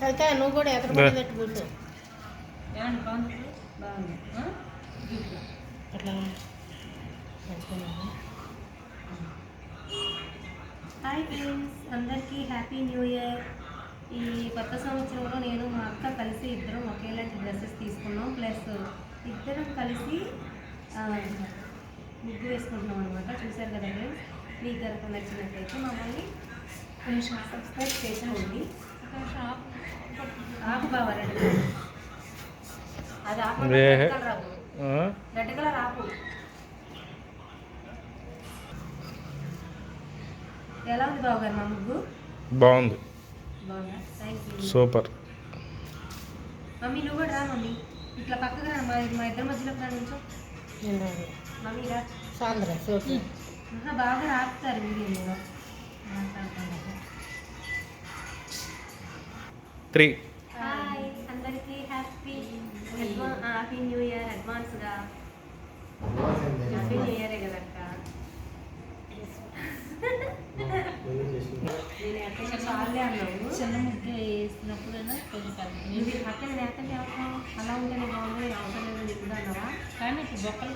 కలితే నువ్వు కూడా ఎక్కడ కూర్చో అట్లా. హాయ్ ఫ్రెండ్స్, అందరికీ హ్యాపీ న్యూ ఇయర్. ఈ కొత్త సంవత్సరంలో నేను మా అక్క కలిసి ఇద్దరం ఒకేలాంటి డ్రెస్సెస్ తీసుకున్నాం. ప్లస్ ఇద్దరం కలిసి ముగ్గు వేసుకుంటున్నాం అనమాట. చూసారు కదా ఫ్రెండ్స్, మీకు కనుక నచ్చినట్లయితే మమ్మల్ని సబ్స్క్రైబ్ చేసుకోండి. ఆకు బాగా రెడ్ కలర్, అది ఆకు రెడ్ కలర్ ఆకు, రెడ్ కలర్ ఆకు. ఎలా ఉంది బాబు గారు మా ముగ్గు? బాగుంది, బాగుందా? Thank you. సూపర్. మమ్మీ నువ్వు కూడా రా. మమ్మీ ఇట్లా పక్కకు రా, మా ఇద్దరి మధ్యలో రా నుంచో. మమ్మీ రా. సాంద్ర బాగా రాస్తారు వీడియోలో మాట్లాడుతున్నారు. 3 హాయ్ అందరికీ హ్యాపీ న్యూ ఇయర్ అడ్వాన్స్గా. హ్యాపీ న్యూ ఇయరే కదక్క. నేను ఎక్కడ చాలే అన్నావు. చిన్న ముగ్గు వేసినప్పుడైనా కొంచెం మీరు పక్కన లేకపోతే అలా ఉంటేనే బాగుంది, అవసరం లేదు ఇప్పుడు అన్నావా? కానీ ఇప్పుడు బొక్కలు